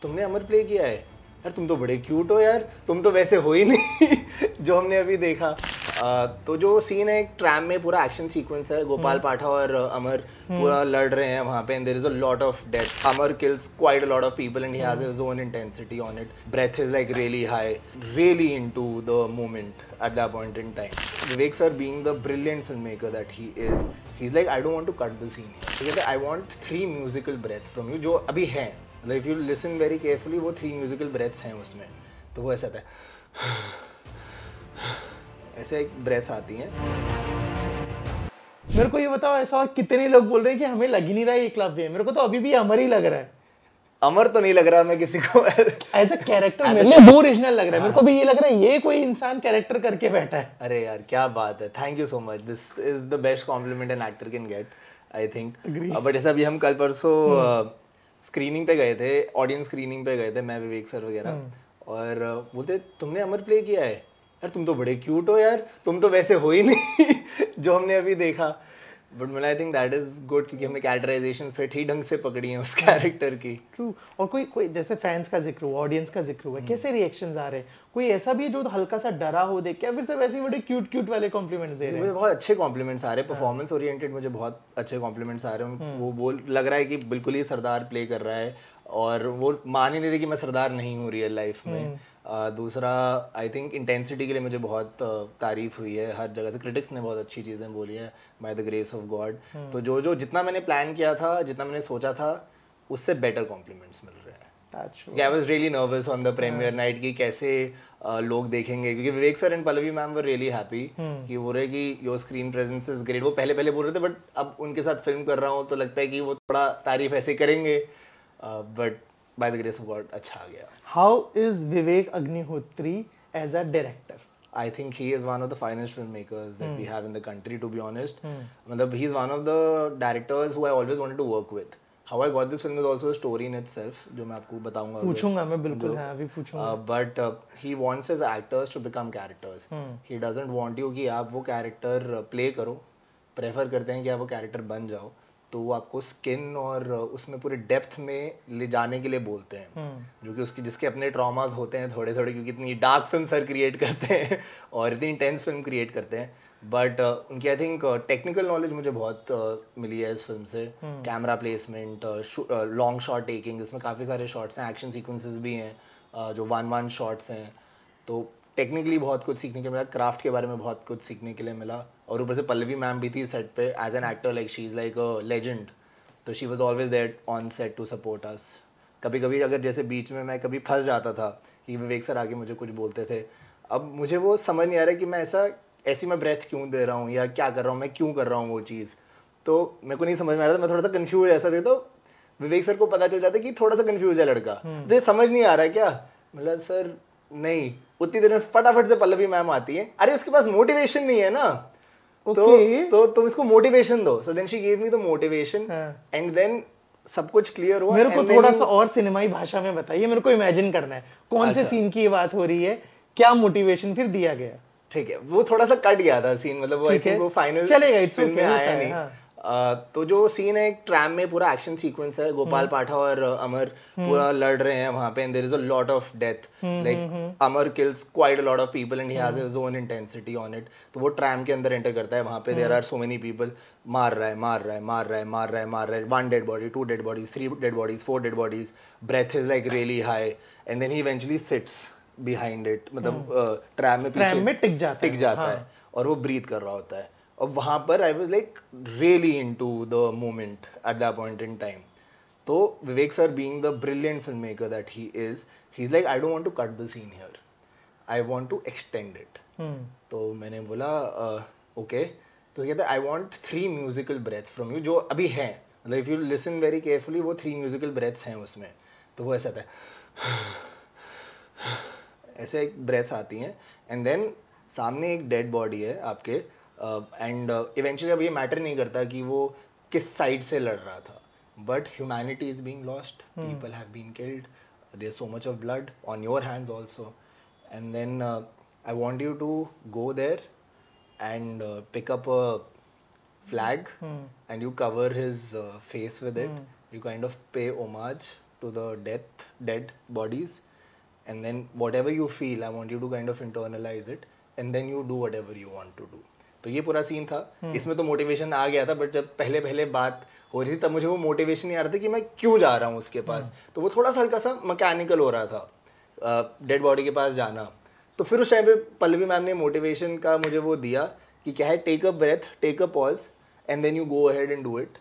तुमने अमर प्ले किया है यार, तुम तो बड़े क्यूट हो यार, तुम तो वैसे हो ही नहीं जो हमने अभी देखा। तो जो सीन है, एक ट्रैम में पूरा एक्शन सीक्वेंस है, गोपाल पाठा और अमर पूरा लड़ रहे हैं वहाँ पे, and there is a lot of death. Amar kills quite a lot of people and he has his own intensity on it. Breath is like really high, really into the moment at that point in time. Vivek sir, being the brilliant filmmaker that he is, he's like, I don't want to cut the scene here. तो कहते हैं, I want 3 musical breaths from you, जो अभी हैं, मतलब if you listen very carefully, वो 3 musical breaths हैं उसमें। तो वो ऐसा था, ऐसे एक ब्रेथ्स आती हैं। मेरे को ये बताओ, ऐसा कितने लोग बोल रहे हैं कि हमें लग ही नहीं रहा है एकलव्य है। मेरे को तो अभी भी अमर ही लग रहा है। अमर तो नहीं लग रहा मैं किसी को एज अ कैरेक्टर मेरे लिए वो ओरिजिनल लग रहा है। मेरे को भी ये लग रहा है ये कोई इंसान कैरेक्टर करके बैठा है। अरे यार क्या बात है, thank you so much, this is the best compliment an actor can get, I think. But ऐसा भी हम कल परसों स्क्रीनिंग पे गए थे, ऑडियंस स्क्रीनिंग पे गए थे, मैं विवेक सर वगैरह, और बोलते तुमने अमर प्ले किया है यार, तुम तो बड़े क्यूट हो यार, तुम तो वैसे हो ही नहीं जो हमने अभी देखा। बट मतलब I think that is good, क्योंकि हमने कैरेक्टराइजेशन फिर ठीक ढंग से पकड़ी है उस कैरेक्टर की। ट्रू। और कोई जैसे फैंस का जिक्र हुआ, ऑडियंस का जिक्र हुआ, कैसे रिएक्शंस आ रहे हैं? कोई ऐसा भी है जो हल्का सा डरा हो देख के, या फिर सब ऐसे बड़े क्यूट वाले कॉम्प्लीमेंट्स दे रहे हैं? मुझे बहुत अच्छे कॉम्प्लीमेंट्स आ रहे हैं, परफॉर्मेंस ओरिएंटेड मुझे बहुत अच्छे कॉम्प्लीमेंट्स आ रहे हैं। वो बोल लग रहा है कि बिल्कुल ही सरदार प्ले कर रहा है, और वो मान ही नहीं रही कि मैं सरदार नहीं हूँ रियल लाइफ में। दूसरा, आई थिंक इंटेंसिटी के लिए मुझे बहुत तारीफ हुई है हर जगह से, क्रिटिक्स ने बहुत अच्छी चीज़ें बोली है, by the grace of God. तो जो जितना मैंने प्लान किया था, जितना मैंने सोचा था, उससे बेटर कॉम्प्लीमेंट्स मिल रहे हैं। I was really nervous on the premiere night कि कैसे लोग देखेंगे, क्योंकि Vivek sir and Pallavi ma'am were really happy कि बोल रहे कि your screen presence is great. वो पहले बोल रहे थे, बट अब उनके साथ फिल्म कर रहा हूँ तो लगता है कि वो थोड़ा तारीफ ऐसे करेंगे, but by the grace of God अच्छा आ गया। How is Vivek Agnihotri as a director? I think he is one of the finest filmmakers that we have in the country, to be honest. मतलब he's one of the directors who I always wanted to work with. How I got this film is also a story in itself, जो मैं आपको बताऊंगा। पूछूंगा मैं बिल्कुल, हाँ अभी पूछूंगा। But he wants his actors to become characters. He doesn't want you कि आप वो character play करो, prefer करते हैं कि आप वो character बन जाओ। तो वो आपको स्किन और उसमें पूरे डेप्थ में ले जाने के लिए बोलते हैं, जो कि जिसके अपने ट्रॉमास होते हैं थोड़े थोड़े, क्योंकि इतनी डार्क फिल्म सर क्रिएट करते हैं और इतनी इंटेंस फिल्म क्रिएट करते हैं। बट उनकी आई थिंक टेक्निकल नॉलेज मुझे बहुत मिली है इस फिल्म से। Camera placement, long shot taking, इसमें काफ़ी सारे शॉट्स हैं, एक्शन सीक्वेंसेस भी हैं, जो 1-1 शॉट्स हैं। तो टेक्निकली बहुत कुछ सीखने के मिला, क्राफ्ट के बारे में बहुत कुछ सीखने के लिए मिला। और ऊपर से पल्लवी मैम भी थी सेट पे as an actor, like she is like a legend, तो she was always there on set to support us. कभी कभी अगर जैसे बीच में मैं कभी फंस जाता था कि विवेक सर आके मुझे कुछ बोलते थे, अब मुझे वो समझ नहीं आ रहा कि मैं ऐसी मैं ब्रेथ क्यों दे रहा हूँ या क्या कर रहा हूँ, मैं क्यों कर रहा हूँ वो चीज़, तो मेरे को नहीं समझ में आ रहा था। मैं थोड़ा सा कन्फ्यूज ऐसा थे, तो विवेक सर को पता चल जाता कि थोड़ा सा कन्फ्यूज है लड़का, तो ये समझ नहीं आ रहा है क्या, मतलब सर नहीं, उतनी देर में फटाफट से पल्लवी मैम आती है, अरे उसके पास मोटिवेशन नहीं है ना, तो तुम इसको मोटिवेशन दो। So then she give me the motivation and then सब कुछ क्लियर हुआ। मेरे को थोड़ा सा और सिनेमाई भाषा में बताइए, मेरे को इमेजिन करना है कौन से सीन की ये बात हो रही है, क्या मोटिवेशन फिर दिया गया? ठीक है, वो थोड़ा सा कट गया था सीन, मतलब वो आई थिंक वो फाइनल चलेगा, फिल्म में आया नहीं। तो जो सीन है, एक ट्रैम में पूरा एक्शन सीक्वेंस है, गोपाल पाठा और अमर पूरा लड़ रहे हैं वहाँ पे, and there is a lot of death, like Amar kills quite a lot of people and he has his own intensity on it. तो वो ट्रैम के अंदर एंटर करता है, वहाँ पे there are so many people, मार रहा है, 1 dead body, 2 dead bodies, 3 dead bodies, 4 dead bodies, breath is like really high and then he eventually sits behind it, मतलब ट्रैम में पीछे टिक जाता है और वो ब्रीथ कर रहा होता है। और वहाँ पर I was like really into the moment at that point in time. तो Vivek sir, being the brilliant film maker that he is like, I don't want to cut the scene here, I want to extend it. तो मैंने बोला okay. तो कहते I want 3 musical breaths from you, जो अभी हैं, मतलब if you listen very carefully, वो 3 म्यूजिकल ब्रेथ्स हैं उसमें। तो वो ऐसा था, ऐसे एक ब्रेथ्स आती हैं, एंड देन सामने एक डेड बॉडी है आपके, एंड इवेंचुअली अब ये मैटर नहीं करता कि वो किस साइड से लड़ रहा था, but humanity is being lost, people have been killed, there is so much of blood on your hands also, and then I want you to go there and pick up a flag and you cover his face with it. You kind of pay homage to the dead bodies, and then whatever you feel, I want you to kind of internalize it, and then you do whatever you want to do. तो ये पूरा scene था. इसमें तो motivation आ गया था, but जब पहले बात हो रही थी तब मुझे वो मोटिवेशन नहीं आ रहा था कि मैं क्यों जा रहा हूँ उसके पास. तो वो थोड़ा सा हल्का सा मैकेनिकल हो रहा था, डेड बॉडी के पास जाना. तो फिर उस टाइम पे पल्लवी मैम ने मोटिवेशन का मुझे वो दिया कि क्या है, take a breath, take a pause, and then you go ahead and do it.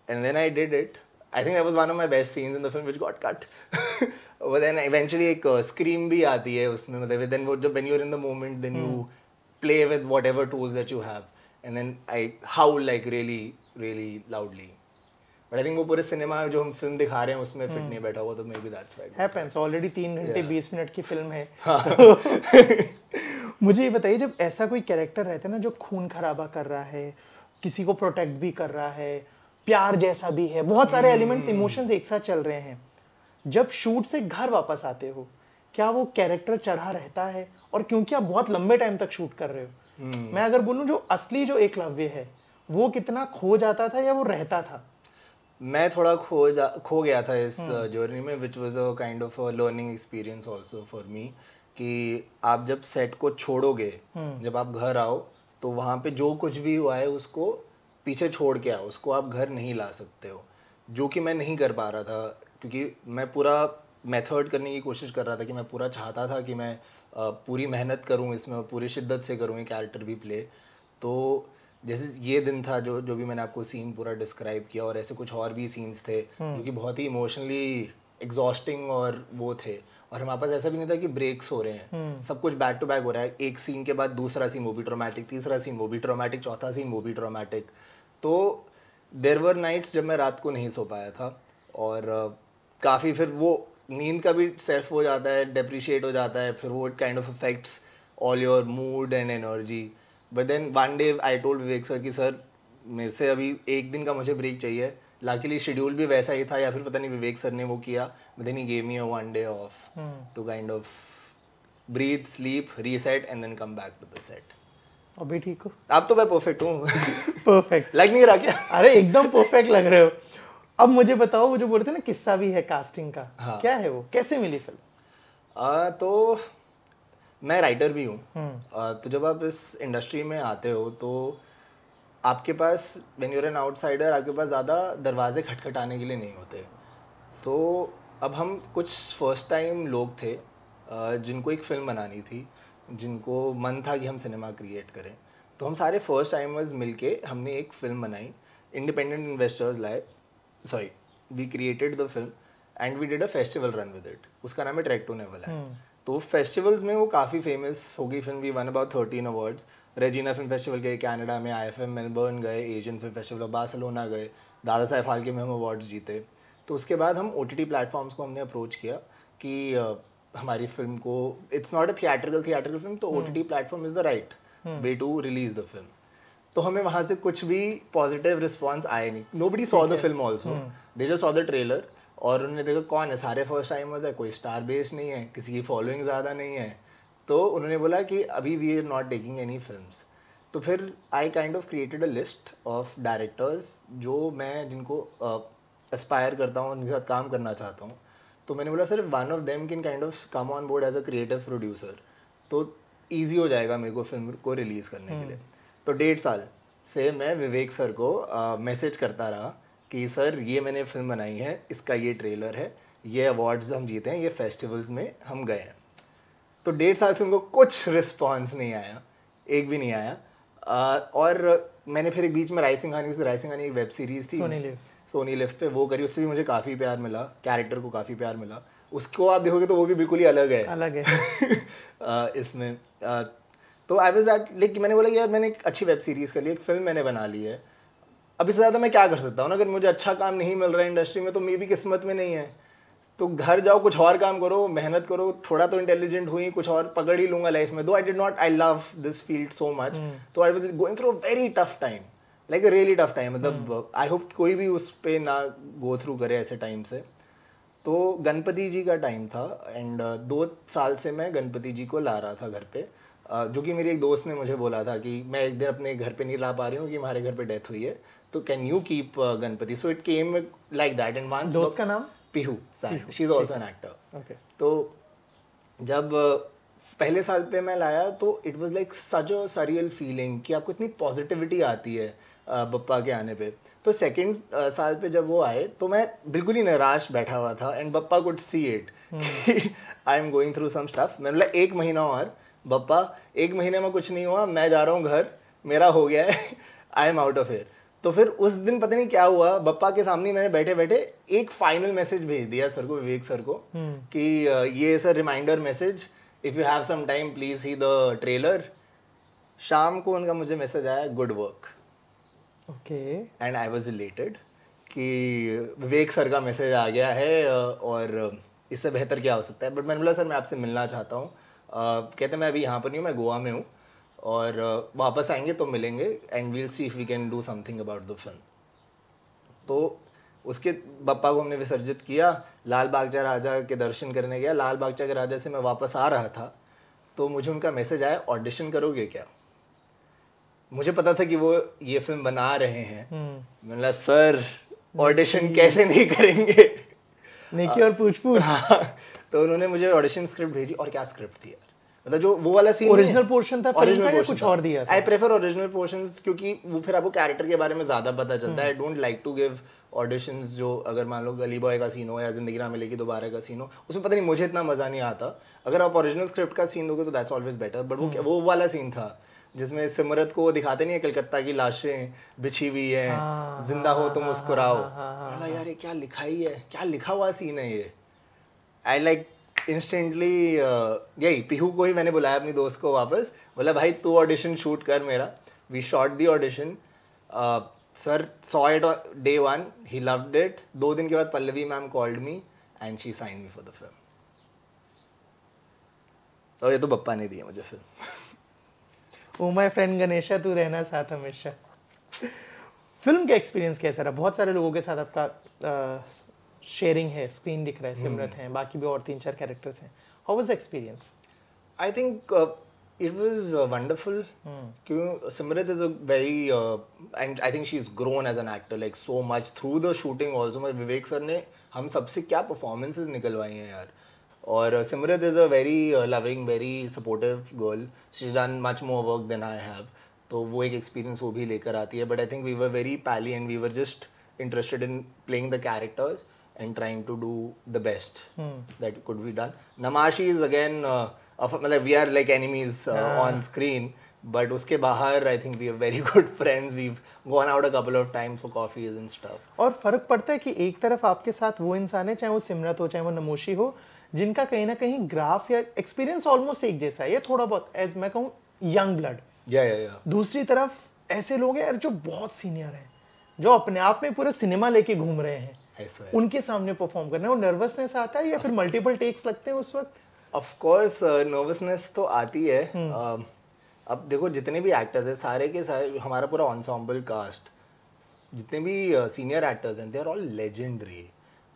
And then I did it. I think that was one of my best scenes in the film which got cut. But then eventually एक scream भी आती है उसमें, मतलब then वो जब when you are in the moment then you play with whatever tools that you have, and then I haulm like really loudly. But I think वो पूरे सिनेमा जो हम फिल्म दिखा रहे हैं उसमें फिट नहीं बैठा हुआ, तो may be that's why. Happens. Already 3 घंटे 20 मिनट की फिल्म है. तो मुझे ये बताइए, जब ऐसा कोई कैरेक्टर रहता है ना जो खून खराबा कर रहा है, किसी को प्रोटेक्ट भी कर रहा है, प्यार जैसा भी है, बहुत सारे एलिमेंट्स, इमोशंस एक साथ चल रहे हैं, जब शूट से घर वापस आते हो क्या वो कैरेक्टर चढ़ा रहता है? और क्योंकि आप बहुत लंबे टाइम तक शूट कर रहे हो, मैं अगर बोलूं जो असली जो एकलव्य है वो कितना खो जाता था या वो रहता था? मैं थोड़ा खो गया था इस जर्नी में, which was a kind of a learning experience also for me. कि आप जब सेट को छोड़ोगे, जब आप घर आओ, तो वहाँ पे जो कुछ भी हुआ है उसको पीछे छोड़ के आओ, उसको आप घर नहीं ला सकते हो, जो कि मैं नहीं कर पा रहा था. क्योंकि मैं पूरा मेथड करने की कोशिश कर रहा था, कि मैं पूरा चाहता था कि मैं पूरी मेहनत करूँ इसमें, पूरी शिद्दत से करूँ ये कैरेक्टर भी प्ले. तो जैसे ये दिन था जो भी मैंने आपको सीन पूरा डिस्क्राइब किया, और ऐसे कुछ और भी सीन्स थे जो कि बहुत ही इमोशनली एग्जॉस्टिंग और वो थे. और हमारे पास ऐसा भी नहीं था कि ब्रेक्स हो रहे हैं, सब कुछ बैक टू बैक हो रहा है. एक सीन के बाद दूसरा सीन वो भी ट्रॉमेटिक, तीसरा सीन वो भी ट्रॉमेटिक, चौथा सीन वो भी ट्रॉमेटिक. तो देयर वर नाइट्स जब मैं रात को नहीं सो पाया था, और काफ़ी फिर वो नींद का भी सेल्फ हो जाता है, डेप्रिशिएट हो जाता है, फिर वो it kind of affects all your mood and energy. But then one day I told Vivek sir कि सर मेरे से अभी एक दिन का मुझे ब्रेक चाहिए. लाकीली शेड्यूल भी वैसा ही था, या फिर पता नहीं विवेक सर ने वो किया, but then he gave me a one day off to kind of breathe, sleep, reset and then come back to the set. अभी ठीक हो? अब तो मैं परफेक्ट हूँ. परफेक्ट लग नहीं रहा क्या? अरे एकदम परफेक्ट लग रहे हो. अब मुझे बताओ, वो जो बोलते हैं ना किस्सा भी है कास्टिंग का, हाँ. क्या है वो, कैसे मिली फिल्म? तो मैं राइटर भी हूँ. तो जब आप इस इंडस्ट्री में आते हो तो आपके पास, when you are an outsider, आपके पास ज़्यादा दरवाजे खटखटाने के लिए नहीं होते. तो अब हम कुछ फर्स्ट टाइम लोग थे जिनको एक फ़िल्म बनानी थी, जिनको मन था कि हम सिनेमा क्रिएट करें. तो हम सारे फर्स्ट टाइमर्स मिलके हमने एक फ़िल्म बनाई, इंडिपेंडेंट इन्वेस्टर्स लाए, sorry we created the film and we did a festival run with it. उसका नाम है ट्रैक टू नेवरलैंड. तो फेस्टिवल्स में वो काफ़ी फेमस हो गई film. We won about 13 awards. Regina film festival गए कनाडा में, IFM मेलबर्न गए, Asian film festival of Barcelona गए, दादा साहब फाल्के में हम अवार्ड्स जीते. तो उसके बाद हम OTT प्लेटफॉर्म्स को हमने अप्रोच किया कि हमारी फिल्म को, it's not a theatrical film, तो OTT platform is the right way to release the film. तो हमें वहाँ से कुछ भी पॉजिटिव रिस्पॉन्स आए नहीं. Nobody saw the film also, they just saw the trailer, और उन्होंने देखा कौन है, सारे फर्स्ट टाइमर्स है, कोई स्टार बेस नहीं है, किसी की फॉलोइंग ज़्यादा नहीं है. तो उन्होंने बोला कि अभी we are not taking any films. तो फिर I kind of created a list of directors जो मैं जिनको एस्पायर करता हूँ, उनके साथ काम करना चाहता हूँ. तो मैंने बोला sir one of them can kind of come on board as a creative producer, तो ईजी हो जाएगा मेरे को फिल्म को रिलीज़ करने के लिए. तो 1.5 साल से मैं विवेक सर को मैसेज करता रहा कि सर ये मैंने फिल्म बनाई है, इसका ये ट्रेलर है, ये अवार्ड्स हम जीते हैं, ये फेस्टिवल्स में हम गए हैं. तो 1.5 साल से उनको कुछ रिस्पॉन्स नहीं आया, एक भी नहीं आया. और मैंने फिर एक बीच में राय सिंघानी एक वेब सीरीज़ थी सोनी लिव पे, वो करी. उससे भी मुझे काफ़ी प्यार मिला, कैरेक्टर को काफ़ी प्यार मिला. उसको आप देखोगे तो वो भी बिल्कुल ही अलग है इसमें. तो आई वाज दैट लाइक, मैंने बोला यार मैंने एक अच्छी वेब सीरीज़ कर ली, एक फिल्म मैंने बना ली है, अब इससे ज़्यादा मैं क्या कर सकता हूँ ना. अगर मुझे अच्छा काम नहीं मिल रहा है इंडस्ट्री में तो मे भी किस्मत में नहीं है. तो घर जाओ, कुछ और काम करो, मेहनत करो, थोड़ा तो इंटेलिजेंट हुई, कुछ और पकड़ ही लूँगा लाइफ में. Though I love this field so much. तो I was going through a very tough time, like a really tough time. मतलब आई होप कोई भी उस पर ना गो थ्रू करे ऐसे टाइम से. तो गणपति जी का टाइम था एंड 2 साल से मैं गणपति जी को ला रहा था घर पे, जो कि मेरी एक दोस्त ने मुझे बोला था कि मैं एक दिन अपने घर पे नहीं ला पा रही हूँ कि हमारे घर पे डेथ हुई है, तो can you keep Ganpati. So it came like that. And once, दोस्त का नाम Pihu Sand, she is also an actor. Okay. तो जब पहले साल पे मैं लाया तो it was like such a surreal feeling कि आपको इतनी पॉजिटिविटी आती है बप्पा के आने पे। तो सेकंड साल पे जब वो आए तो मैं बिल्कुल ही निराश बैठा हुआ था and Bappa could see it, I am going through some stuff. मैंने बोला 1 महीना और बप्पा, 1 महीने में कुछ नहीं हुआ, मैं जा रहा हूँ घर, मेरा हो गया है, I am out of here. तो फिर उस दिन पता नहीं क्या हुआ, बप्पा के सामने मैंने बैठे बैठे एक फाइनल मैसेज भेज दिया सर को, विवेक सर को, कि ये sir reminder message, if you have some time please see the trailer. शाम को उनका मुझे मैसेज आया, good work. Okay. And I was elated कि विवेक सर का मैसेज आ गया है और इससे बेहतर क्या हो सकता है। बट मैंने बोला सर मैं आपसे मिलना चाहता हूँ। कहते मैं अभी यहाँ पर नहीं हूँ, मैं गोवा में हूँ और वापस आएंगे तो मिलेंगे and we'll see if we can do something about the film. तो उसके बप्पा को हमने विसर्जित किया, लाल बागचा राजा के दर्शन करने गया। लाल बागचा के राजा से मैं वापस आ रहा था तो मुझे उनका मैसेज आया, ऑडिशन करोगे क्या। मुझे पता था कि वो ये फिल्म बना रहे हैं। मैंने बोला सर ऑडिशन कैसे नहीं करेंगे, नेकी और पूछ पूछ। तो उन्होंने मुझे ऑडिशन स्क्रिप्ट भेजी। और क्या स्क्रिप्ट थी यार, मतलब जो वो वाला सीन ओरिजिनल पोर्शन था, ओरिजिनल पोर्शन कुछ और दिया था। आई प्रेफर ओरिजिनल पोर्शंस क्योंकि वो फिर आपको कैरेक्टर के बारे में ज्यादा पता चलता है। I don't like to give auditions जो अगर मान लो गली बॉय का सीन हो या जिंदगी ना मिलेगी दोबारा का सीन हो, उसमें पता नहीं मुझे इतना मजा नहीं आता। अगर आप ओरिजिनल स्क्रिप्ट का सीन दोगे तो दैट्स ऑलवेज बेटर। बट वो वाला सीन था जिसमें सिमरत को दिखाते नहीं है कलकत्ता की लाशें बिछी हुई हैं, जिंदा हो तो मुस्कुराओ। यार ये क्या लिखाई है, क्या लिखा हुआ सीन है ये। आई लाइक इंस्टेंटली यही पीहू को ही मैंने बुलाया अपनी दोस्त को वापस, बोला भाई तू ऑडिशन शूट कर मेरा। We shot the audition, sir saw it day 1, he loved it. 2 दिन के बाद Pallavi ma'am called me and she signed me for the film. और ये तो बप्पा ने दी है मुझे film. Oh my friend Ganesha, तू रहना साथ हमेशा। फिल्म का एक्सपीरियंस कैसा रहा? बहुत सारे लोगों के साथ आपका शेयरिंग है, स्क्रीन दिख रहा है, सिमरत है, बाकी भी और 3-4 कैरेक्टर्स हैं। How was the experience? I think it was wonderful. Simrat is a very and I think she's grown as an actor like so much through the shooting also. Vivek sir ने हम सबसे क्या performances निकलवाई हैं यार। और Simrat is a very loving, very supportive girl. She's done much more work than I have. तो वो एक experience वो भी लेकर आती है। But I think we were very pally and we were just interested in playing the characters and trying to do the best that could be done. Namashi is again मतलब we are like enemies on screen, but उसके बाहर I think we are very good friends. We've gone out a couple of times for coffees and stuff. और फर्क पड़ता है कि एक तरफ आपके साथ वो इंसान है, चाहे वो सिमरत हो चाहे वो नमोशी हो, जिनका कहीं ना कहीं ग्राफ या एक्सपीरियंस ऑलमोस्ट एक जैसा है, ये थोड़ा बहुत एज मैं कहूँ यंग ब्लड। दूसरी तरफ ऐसे लोग हैं यार जो बहुत सीनियर हैं, जो अपने आप में पूरा सिनेमा लेके घूम रहे हैं, उनके सामने परफॉर्म करना, वो नर्वसनेस आता है या फिर मल्टीपल टेक्स लगते हैं उस वक्त? ऑफ कोर्स नर्वसनेस तो आती है। अब देखो जितने भी एक्टर्स हैं सारे के सारे, हमारा पूरा एंसेम्बल कास्ट, जितने भी सीनियर एक्टर्स हैं, दे आर ऑल लेजेंडरी।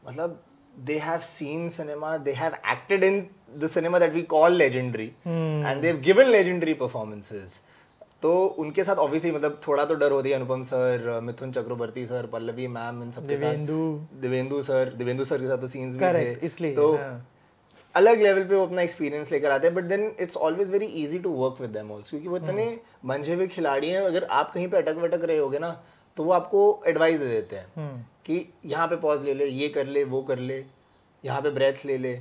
मतलब they have seen cinema, they have acted in the cinema that we call legendary and they've given legendary performances. तो उनके साथ ऑब्वियसली मतलब थोड़ा तो डर होती है। अनुपम sir, Mithun Chakraborty sir, Pallavi ma'am, इन सबके साथ, देवेंदु सर के साथ तो सीन्स भी थे, इसलिए तो अलग लेवल पे वो अपना एक्सपीरियंस लेकर आते हैं। But then it's always very easy to work with them also, क्योंकि वो इतने मंझे हुए खिलाड़ी हैं। अगर आप कहीं पे अटक वटक रहे होगे ना तो वो आपको एडवाइस दे देते हैं कि यहाँ पे पॉज ले ले, ये कर ले, वो कर ले, यहाँ पे ब्रेथ ले ले।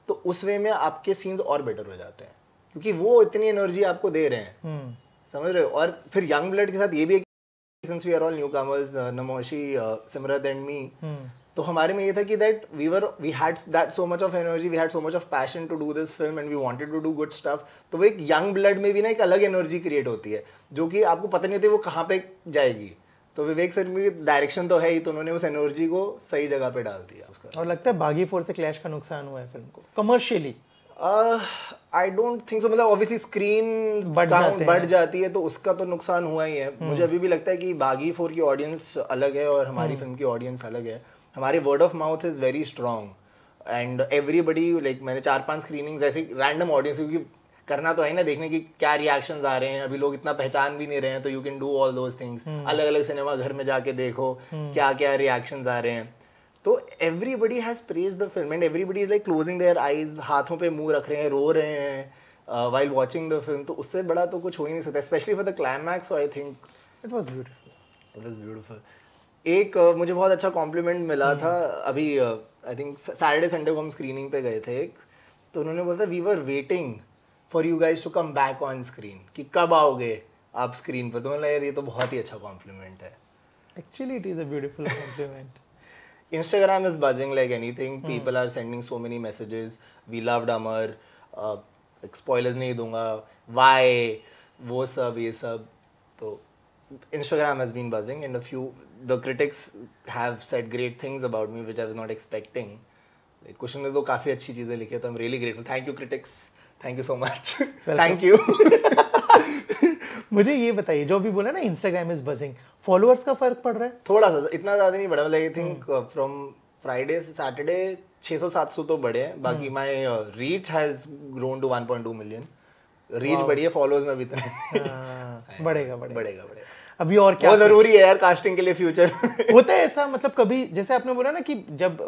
तो उस वे में आपके सीन्स और बेटर हो जाते हैं क्योंकि वो इतनी एनर्जी आपको दे रहे हैं, समझ रहे हो। और फिर यंग ब्लड के साथ ये भी है कि since we are all newcomers, Namoshi, Simrat and me, तो हमारे में ये था कि that we had that so much of energy, we had so much of passion to do this film and we wanted to do good stuff. तो वो एक young blood में भी ना एक अलग एनर्जी क्रिएट होती है जो कि आपको पता नहीं होती वो कहाँ पे जाएगी। तो विवेक सर की डायरेक्शन तो है ही, तो उन्होंने उस एनर्जी को सही जगह पे डाल दिया उसका। और लगता है बागी 4 से क्लैश का नुकसान हुआ है फिल्म को commercially? I don't think so. मतलब ऑब्वियसली स्क्रीन बढ़ जाती है तो उसका तो नुकसान हुआ ही है। मुझे अभी भी लगता है कि बागी 4 की ऑडियंस अलग है और हमारी फिल्म की ऑडियंस अलग है। हमारी word of mouth is very strong and everybody like मैंने 4-5 स्क्रीनिंग्स ऐसी रैंडम ऑडियंस, क्योंकि करना तो है ना, देखने की क्या रिएक्शंस आ रहे हैं। अभी लोग इतना पहचान भी नहीं रहे हैं, तो you can do all those things. अलग अलग सिनेमा घर में जाके देखो क्या क्या रिएक्शंस आ रहे हैं। तो everybody has praise the film and everybody is like closing their eyes, हाथों पे मुंह रख रहे हैं, रो रहे हैं व्हाइल वाचिंग द फिल्म. तो उससे बड़ा तो कुछ हो ही नहीं सकता, specially for the climax. I think it was beautiful. It was beautiful. एक मुझे बहुत अच्छा कॉम्प्लीमेंट मिला था अभी, आई थिंक सैटरडे संडे को हम स्क्रीनिंग पे गए थे एक, तो उन्होंने बोला we were waiting for you guys to come back on screen, कि कब आओगे आप स्क्रीन पर. तो मतलब यार ये तो बहुत ही अच्छा कॉम्प्लीमेंट है. Actually it is a beautiful compliment. Instagram is buzzing like anything. People are sending so many messages. We loved Amar. Spoilers नहीं दूंगा. Why? वो सब ये सब. तो Instagram has been buzzing, and the critics have said great things about me which I was not expecting. कुछ ने तो काफी अच्छी चीजें लिखी है, तो I'm really grateful. Thank you critics. Thank you so much. Thank you. मुझे ये बताइए, जो अभी बोला ना Instagram is buzzing, फॉलोअर्स का फर्क पड़ रहा है? थोड़ा सा, इतना ज्यादा नहीं बढ़ा. मतलब आई थिंक फ्रॉम फ्राइडे से सैटरडे 600-700 तो बढ़े हैं. बाकी my reach has grown to 1.2 million. Reach बढ़ी है, फॉलोअर्स में भी इतना बढ़ेगा. अभी और क्या जरूरी है यार कास्टिंग के लिए फ्यूचर. होता है ऐसा, मतलब कभी जैसे आपने बोला ना कि जब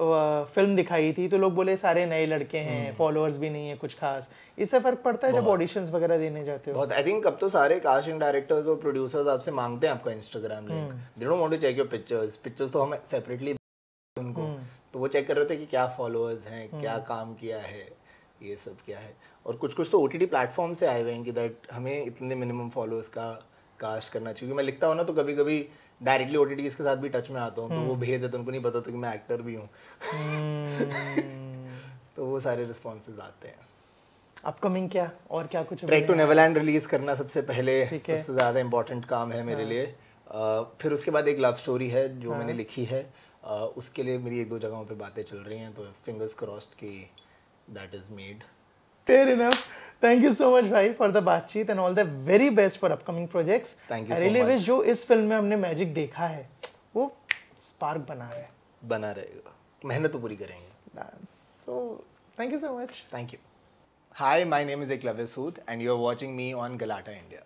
फिल्म दिखाई थी तो लोग बोले सारे नए लड़के हैं, फॉलोअर्स भी नहीं है कुछ खास. इससे फर्क पड़ता है जब ऑडिशंस वगैरह देने जाते हो? बहुत. आई थिंक अब तो सारे कास्टिंग डायरेक्टर्स और प्रोड्यूसर्स आपसे मांगते हैं आपका Instagram link. They don't want to check your pictures तो हम सेपरेटली उनको, तो वो चेक कर रहे थे कि क्या फॉलोअर्स हैं, क्या काम किया है, ये सब क्या है. और कुछ तो ओटीटी प्लेटफॉर्म से आए हुए हैं कि दैट हमें इतने मिनिमम फॉलोअर्स का कास्ट करना चाहिए. मैं लिखता हूँ ना, तो कभी कभी डायरेक्टली ओटीटीज के साथ भी टच में आता हूँ, तो वो भेज देते, उनको नहीं पता था कि मैं एक्टर भी हूँ. तो वो सारे रिस्पॉन्सेज आते हैं. अपकमिंग क्या और क्या कुछ? ट्रैक टू नेवरलैंड रिलीज करना सबसे पहले, सबसे ज़्यादा इंपॉर्टेंट काम है मेरे लिए. फिर उसके बाद एक लव स्टोरी है जो मैंने लिखी है. उसके लिए मेरी 1-2 जगहों पे बातें चल रही हैं, तो फिंगर्स क्रॉस्ड कि that is made. Fair enough. Thank you so much भाई for the बातचीत and all the very best for upcoming projects. Thank you I so really much. wish जो इस फिल्म में हमने मैजिक देखा है वो स्पार्क बना रहेगा. मेहनत तो पूरी करेंगे. So thank you so much. Thank you. Hi, my name is Eklavya Sood and you are watching me on Galata India.